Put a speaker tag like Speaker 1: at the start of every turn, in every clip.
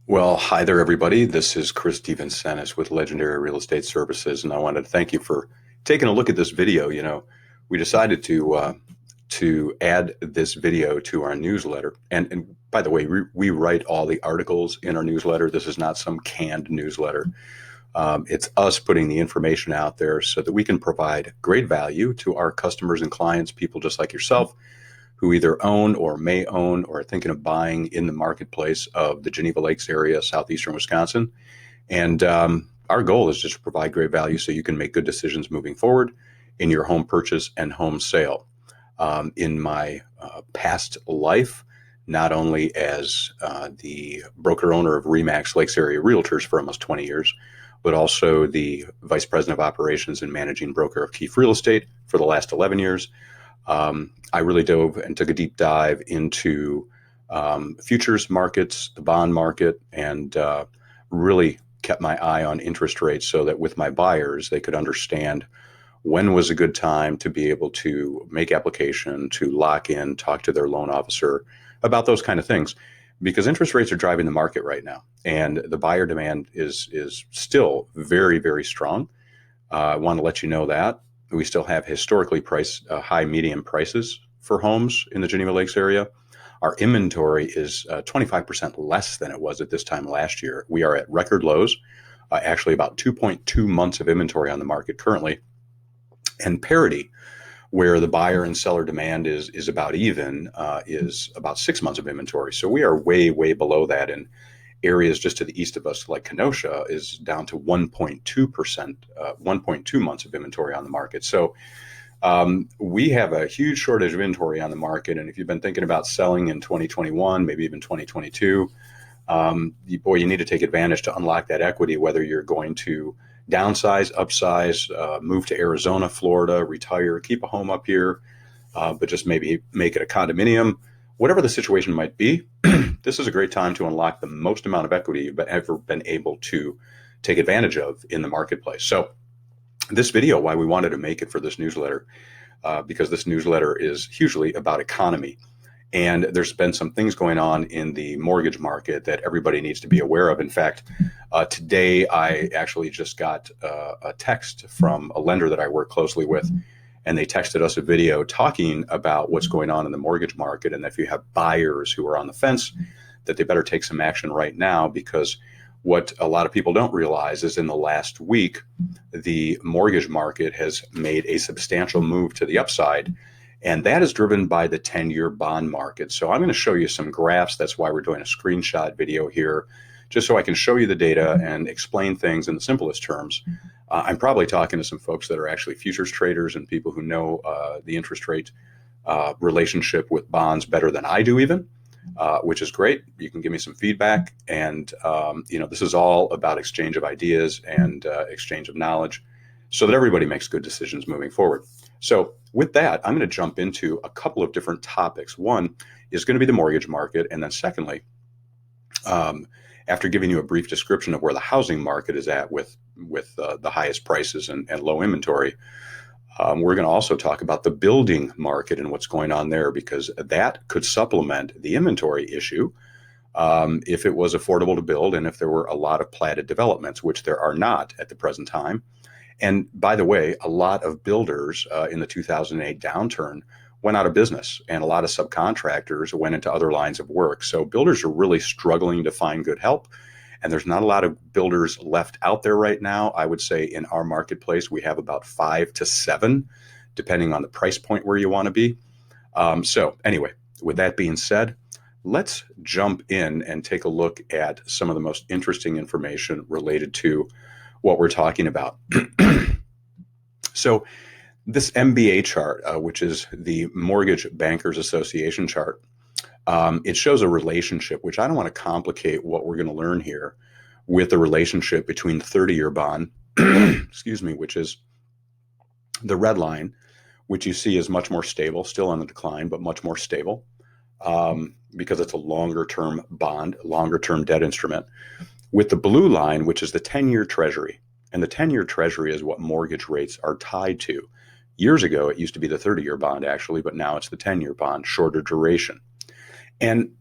Speaker 1: Well, hi there, everybody. This is Chris DeVincentis with Legendary Real Estate Services, and I wanted to thank you for taking a look at this video. We decided to add this video to our newsletter, and by the way, we write all the articles in our newsletter. This is not some canned newsletter. It's us putting the information out there so that we can provide great value to our customers and clients, people just like yourself, who either own or may own or are thinking of buying in the marketplace of the Geneva Lakes area, southeastern Wisconsin. And our goal is just to provide great value so you can make good decisions moving forward in your home purchase and home sale. In my past life, not only as the broker owner of Remax Lakes Area Realtors for almost 20 years, but also the vice president of operations and managing broker of Keefe Real Estate for the last 11 years. I really dove and took a deep dive into futures markets, the bond market, and really kept my eye on interest rates so that with my buyers, they could understand when was a good time to be able to make application, to lock in, talk to their loan officer about those kind of things. Because interest rates are driving the market right now, and the buyer demand is still very, very strong. I want to let you know that. We still have historically priced high median prices for homes in the Geneva Lakes area. Our inventory is 25% less than it was at this time last year. We are at record lows, actually about 2.2 months of inventory on the market currently, and parity, where the buyer and seller demand is about even, is about 6 months of inventory. So we are way, way below that. And areas just to the east of us, like Kenosha, is down to 1.2%, 1.2 months of inventory on the market. So we have a huge shortage of inventory on the market. And if you've been thinking about selling in 2021, maybe even 2022, you need to take advantage to unlock that equity, whether you're going to downsize, upsize, move to Arizona, Florida, retire, keep a home up here, but just maybe make it a condominium. Whatever the situation might be, this is a great time to unlock the most amount of equity you've ever been able to take advantage of in the marketplace. So this video, why we wanted to make it for this newsletter, because this newsletter is hugely about economy. And there's been some things going on in the mortgage market that everybody needs to be aware of. In fact, today I actually just got a text from a lender that I work closely with, and they texted us a video talking about what's going on in the mortgage market, and if you have buyers who are on the fence, that they better take some action right now, because what a lot of people don't realize is in the last week, the mortgage market has made a substantial move to the upside, and that is driven by the 10-year bond market. So I'm going to show you some graphs. That's why we're doing a screenshot video here, just so I can show you the data and explain things in the simplest terms. I'm probably talking to some folks that are actually futures traders and people who know the interest rate relationship with bonds better than I do even, which is great. You can give me some feedback. And, this is all about exchange of ideas and exchange of knowledge so that everybody makes good decisions moving forward. So with that, I'm going to jump into a couple of different topics. One is going to be the mortgage market. And then secondly, after giving you a brief description of where the housing market is at with the highest prices and low inventory, we're going to also talk about the building market and what's going on there, because that could supplement the inventory issue if it was affordable to build and if there were a lot of platted developments, which there are not at the present time. And by the way, a lot of builders in the 2008 downturn went out of business, and a lot of subcontractors went into other lines of work. So builders are really struggling to find good help, and there's not a lot of builders left out there right now. I would say in our marketplace, we have about 5 to 7, depending on the price point where you want to be. So anyway, with that being said, let's jump in and take a look at some of the most interesting information related to what we're talking about. So this MBA chart, which is the Mortgage Bankers Association chart, it shows a relationship, which I don't want to complicate what we're going to learn here, with the relationship between the 30-year bond, excuse me, which is the red line, which you see is much more stable, still on the decline, but much more stable, because it's a longer-term bond, longer-term debt instrument, with the blue line, which is the 10-year Treasury. And the 10-year Treasury is what mortgage rates are tied to. Years ago, it used to be the 30-year bond, actually, but now it's the 10-year bond, shorter duration. And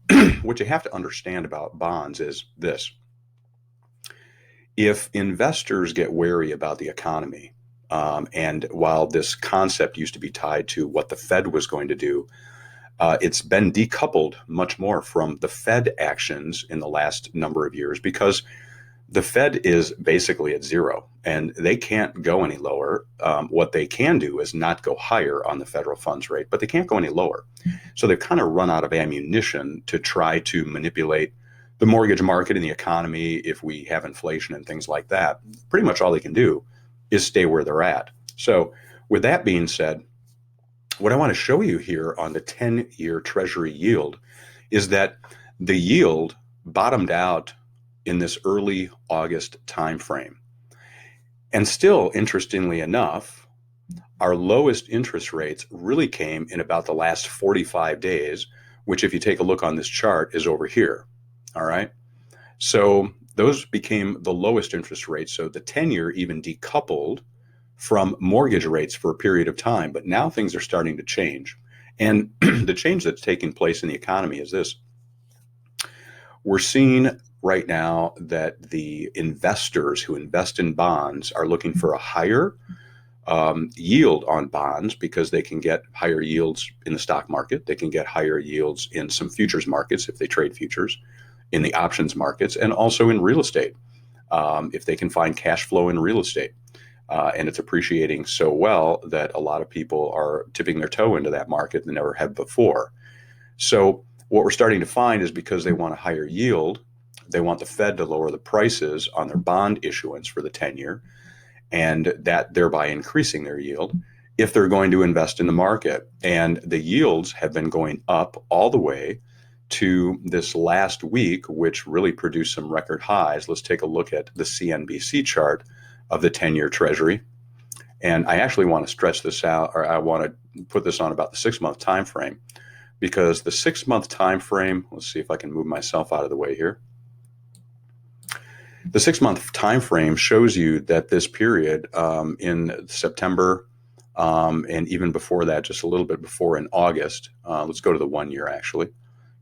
Speaker 1: what you have to understand about bonds is this. If investors get wary about the economy, and while this concept used to be tied to what the Fed was going to do, it's been decoupled much more from the Fed actions in the last number of years because the Fed is basically at zero and they can't go any lower. What they can do is not go higher on the federal funds rate, but they can't go any lower. So they've kind of run out of ammunition to try to manipulate the mortgage market and the economy if we have inflation and things like that. Pretty much all they can do is stay where they're at. So with that being said, what I want to show you here on the 10-year Treasury yield is that the yield bottomed out in this early August timeframe. And still, interestingly enough, our lowest interest rates really came in about the last 45 days, which if you take a look on this chart is over here. All right. So those became the lowest interest rates. So the 10-year even decoupled from mortgage rates for a period of time. But now things are starting to change. And the change that's taking place in the economy is this. We're seeing right now that the investors who invest in bonds are looking for a higher yield on bonds because they can get higher yields in the stock market. They can get higher yields in some futures markets if they trade futures, in the options markets, and also in real estate if they can find cash flow in real estate. And it's appreciating so well that a lot of people are tipping their toe into that market they never have before. So what we're starting to find is because they want a higher yield, they want the Fed to lower the prices on their bond issuance for the 10-year, and that thereby increasing their yield if they're going to invest in the market. And the yields have been going up all the way to this last week, which really produced some record highs. Let's take a look at the CNBC chart of the 10-year Treasury. And I actually want to stretch this out, or I want to put this on about the 6-month time frame, because the 6-month time frame, let's see if I can move myself out of the way here. The 6-month time frame shows you that this period in September and even before that, just a little bit before in August, let's go to the 1 year actually.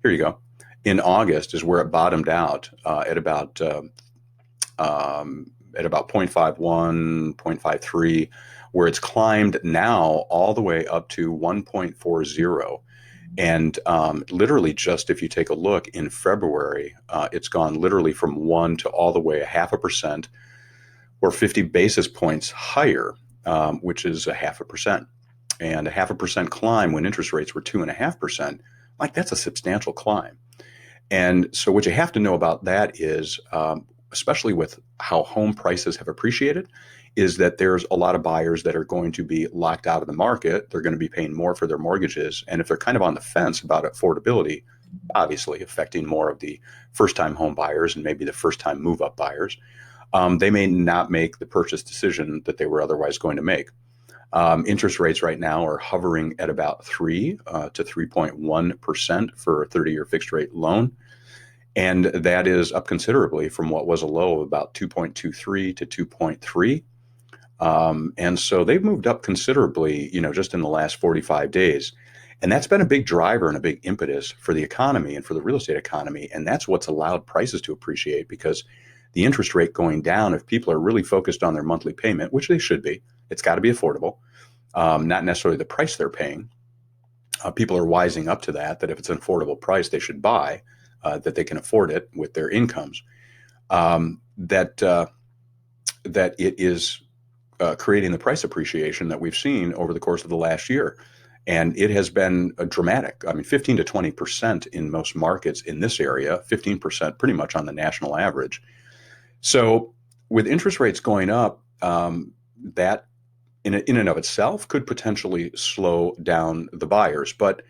Speaker 1: Here you go. In August is where it bottomed out at about 0.51, 0.53, where it's climbed now all the way up to 1.40. And literally just if you take a look in February, it's gone literally from 1 to all the way 0.5% or 50 basis points higher, which is 0.5%. And 0.5% climb when interest rates were 2.5%, like that's a substantial climb. And so what you have to know about that is, especially with how home prices have appreciated, is that there's a lot of buyers that are going to be locked out of the market. They're going to be paying more for their mortgages. And if they're kind of on the fence about affordability, obviously affecting more of the first-time home buyers and maybe the first-time move-up buyers, they may not make the purchase decision that they were otherwise going to make. Interest rates right now are hovering at about 3 to 3.1% for a 30-year fixed-rate loan. And that is up considerably from what was a low of about 2.23 to 2.3. And so they've moved up considerably, just in the last 45 days. And that's been a big driver and a big impetus for the economy and for the real estate economy. And that's what's allowed prices to appreciate, because the interest rate going down, if people are really focused on their monthly payment, which they should be, it's got to be affordable, not necessarily the price they're paying. People are wising up to that if it's an affordable price, they should buy, that they can afford it with their incomes, that it is creating the price appreciation that we've seen over the course of the last year. And it has been dramatic. I mean, 15 to 20% in most markets in this area, 15% pretty much on the national average. So with interest rates going up, that in and of itself could potentially slow down the buyers. But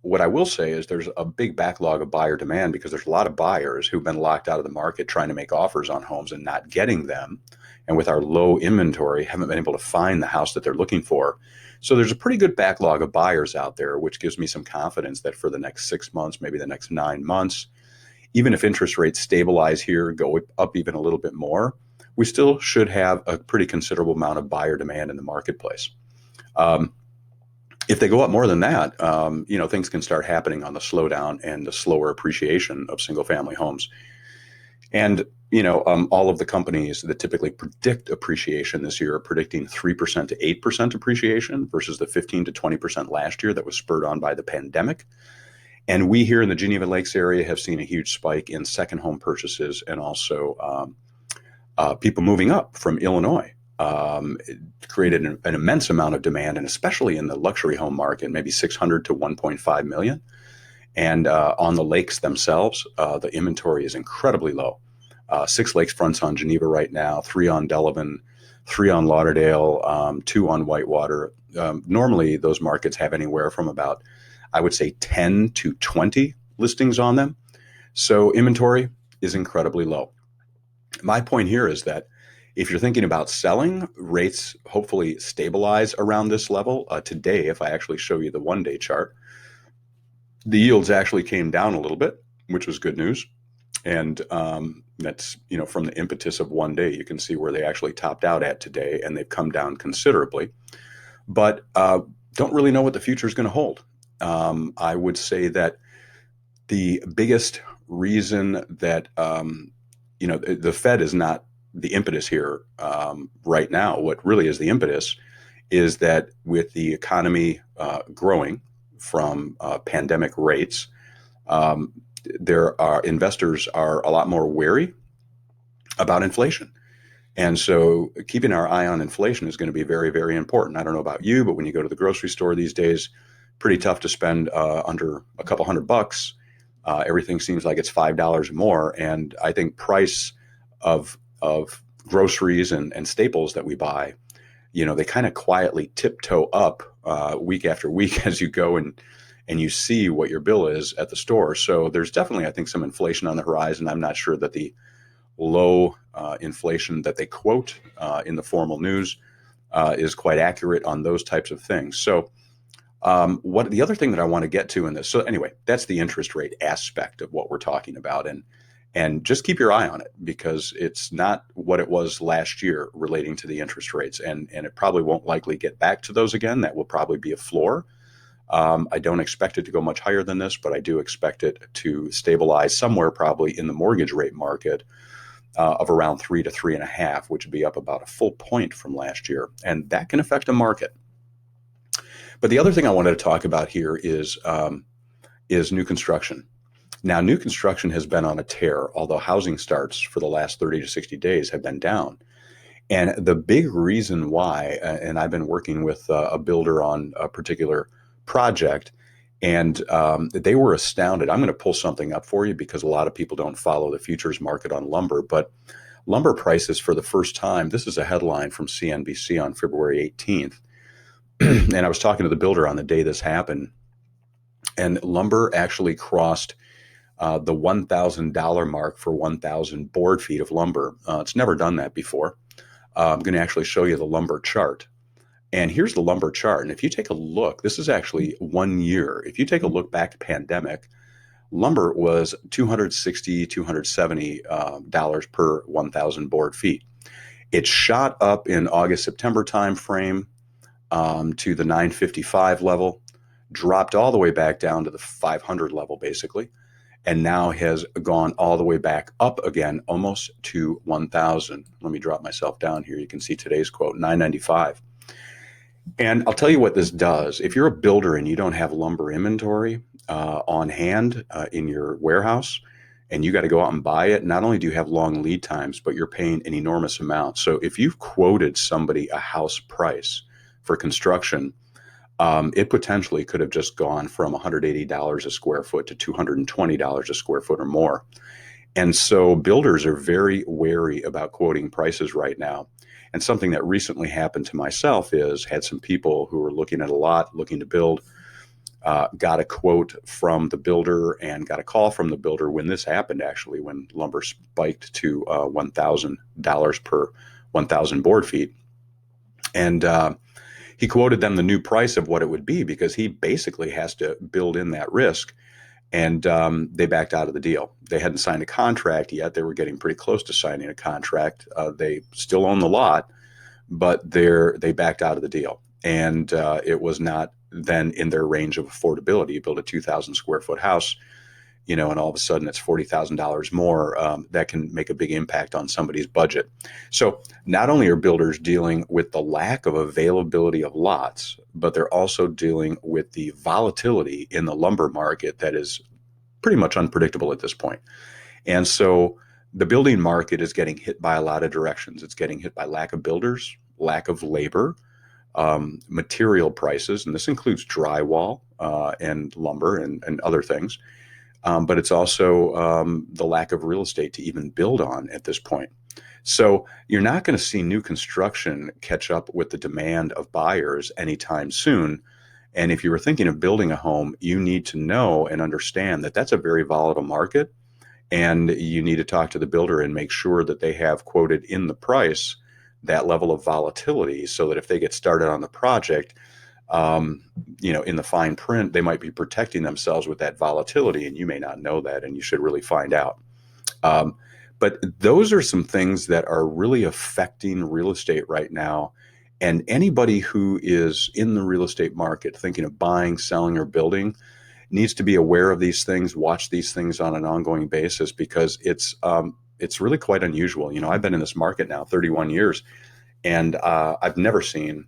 Speaker 1: what I will say is there's a big backlog of buyer demand, because there's a lot of buyers who've been locked out of the market trying to make offers on homes and not getting them. And with our low inventory, haven't been able to find the house that they're looking for. So there's a pretty good backlog of buyers out there, which gives me some confidence that for the next 6 months, maybe the next 9 months, even if interest rates stabilize here, go up even a little bit more, we still should have a pretty considerable amount of buyer demand in the marketplace. If they go up more than that, things can start happening on the slowdown and the slower appreciation of single family homes. And all of the companies that typically predict appreciation this year are predicting 3% to 8% appreciation versus the 15 to 20% last year that was spurred on by the pandemic. And we here in the Geneva Lakes area have seen a huge spike in second home purchases and also people moving up from Illinois. It created an immense amount of demand, and especially in the luxury home market, maybe 600 to 1.5 million. And on the lakes themselves, the inventory is incredibly low. 6 lakefronts on Geneva right now, 3 on Delavan, 3 on Lauderdale, 2 on Whitewater. Normally, those markets have anywhere from about, I would say, 10 to 20 listings on them. So inventory is incredibly low. My point here is that if you're thinking about selling, rates hopefully stabilize around this level. Today, if I actually show you the one-day chart, the yields actually came down a little bit, which was good news. And that's, from the impetus of one day, you can see where they actually topped out at today, and they've come down considerably. But don't really know what the future is going to hold. I would say that the biggest reason that, the Fed is not the impetus here right now. What really is the impetus is that with the economy growing from pandemic rates, investors are a lot more wary about inflation. And so keeping our eye on inflation is going to be very, very important. I don't know about you, but when you go to the grocery store these days, pretty tough to spend under a couple $100. Everything seems like it's $5 more. And I think price of groceries and staples that we buy, they kind of quietly tiptoe up week after week as you go and you see what your bill is at the store. So there's definitely, I think, some inflation on the horizon. I'm not sure that the low inflation that they quote in the formal news is quite accurate on those types of things. So what the other thing that I want to get to in this, so anyway, that's the interest rate aspect of what we're talking about. And just keep your eye on it, because it's not what it was last year relating to the interest rates. And it probably won't likely get back to those again. That will probably be a floor. I don't expect it to go much higher than this, but I do expect it to stabilize somewhere probably in the mortgage rate market of around 3 to 3.5, which would be up about a full point from last year. And that can affect a market. But the other thing I wanted to talk about here is new construction. Now, new construction has been on a tear, although housing starts for the last 30 to 60 days have been down. And the big reason why, and I've been working with a builder on a particular project, and they were astounded. I'm going to pull something up for you because a lot of people don't follow the futures market on lumber, but lumber prices for the first time, this is a headline from CNBC on February 18th. And I was talking to the builder on the day this happened, and lumber actually crossed the $1,000 mark for 1,000 board feet of lumber. It's never done that before. I'm going to actually show you the lumber chart. And here's the lumber chart. And if you take a look, this is actually 1 year. If you take a look back to pandemic, lumber was $260, $270 per 1,000 board feet. It shot up in August, September timeframe to the $955 level, dropped all the way back down to the $500 level, basically, and now has gone all the way back up again, almost to 1,000. Let me drop myself down here. You can see today's quote, $995. And I'll tell you what this does. If you're a builder and you don't have lumber inventory on hand in your warehouse, and you got to go out and buy it, not only do you have long lead times, but you're paying an enormous amount. So if you've quoted somebody a house price for construction, it potentially could have just gone from $180 a square foot to $220 a square foot or more. And so builders are very wary about quoting prices right now. And something that recently happened to myself is had some people who were looking at a lot, looking to build, got a quote from the builder and got a call from the builder when this happened, actually, when lumber spiked to $1,000 per 1,000 board feet. And he quoted them the new price of what it would be, because he basically has to build in that risk. And they backed out of the deal. They hadn't signed a contract yet. They were getting pretty close to signing a contract. They still own the lot, but they backed out of the deal. and it was not then in their range of affordability. You build a 2,000 square foot house, and all of a sudden it's $40,000 more. That can make a big impact on somebody's budget. So not only are builders dealing with the lack of availability of lots, but they're also dealing with the volatility in the lumber market that is pretty much unpredictable at this point. And so the building market is getting hit by a lot of directions. It's getting hit by lack of builders, lack of labor, material prices, and this includes drywall and lumber and other things. But it's also the lack of real estate to even build on at this point. So you're not going to see new construction catch up with the demand of buyers anytime soon. And if you were thinking of building a home, you need to know and understand that that's a very volatile market. And you need to talk to the builder and make sure that they have quoted in the price that level of volatility, so that if they get started on the project, in the fine print, they might be protecting themselves with that volatility, and you may not know that, and you should really find out. But those are some things that are really affecting real estate right now. And anybody who is in the real estate market thinking of buying, selling, or building needs to be aware of these things, watch these things on an ongoing basis, because it's really quite unusual. I've been in this market now 31 years, and I've never seen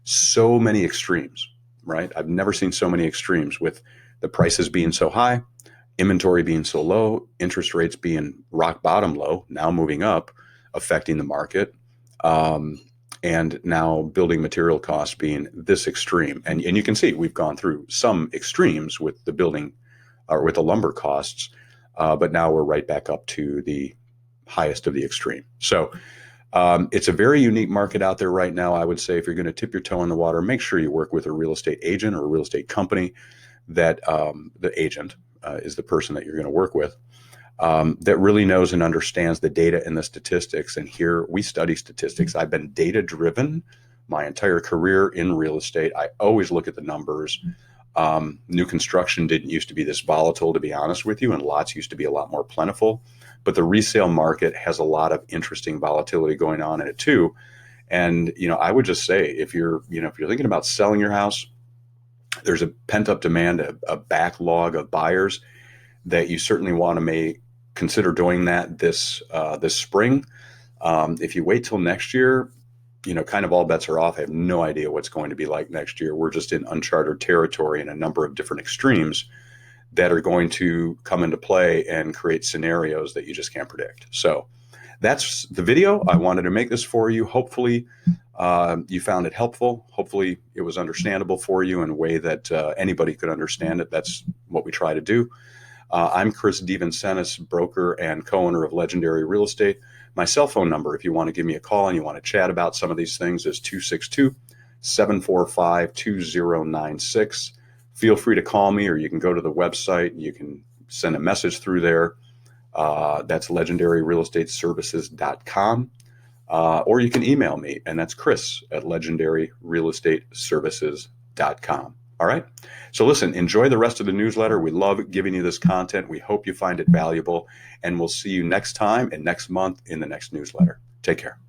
Speaker 1: so many extremes, right? I've never seen so many extremes, with the prices being so high, inventory being so low, interest rates being rock bottom low, now moving up, affecting the market, and now building material costs being this extreme. And you can see we've gone through some extremes with the building or with the lumber costs, but now we're right back up to the highest of the extreme. So it's a very unique market out there right now. I would say if you're going to tip your toe in the water, make sure you work with a real estate agent or a real estate company that the agent is the person that you're going to work with, that really knows and understands the data and the statistics. And here we study statistics. I've been data driven my entire career in real estate. I always look at the numbers. New construction didn't used to be this volatile, to be honest with you, and lots used to be a lot more plentiful. But the resale market has a lot of interesting volatility going on in it too. And I would just say, if you're thinking about selling your house, there's a pent-up demand, a backlog of buyers that you certainly want to consider doing that this spring. If you wait till next year, kind of all bets are off. I have no idea what's going to be like next year. We're just in uncharted territory in a number of different extremes that are going to come into play and create scenarios that you just can't predict. So that's the video. I wanted to make this for you. Hopefully you found it helpful. Hopefully it was understandable for you in a way that anybody could understand it. That's what we try to do. I'm Chris DeVincentis, broker and co-owner of Legendary Real Estate. My cell phone number, if you want to give me a call and you want to chat about some of these things, is 262-745-2096. Feel free to call me, or you can go to the website. You can send a message through there. That's legendaryrealestateservices.com. Or you can email me, and that's chris@legendaryrealestateservices.com. All right. So listen, enjoy the rest of the newsletter. We love giving you this content. We hope you find it valuable, and we'll see you next time and next month in the next newsletter. Take care.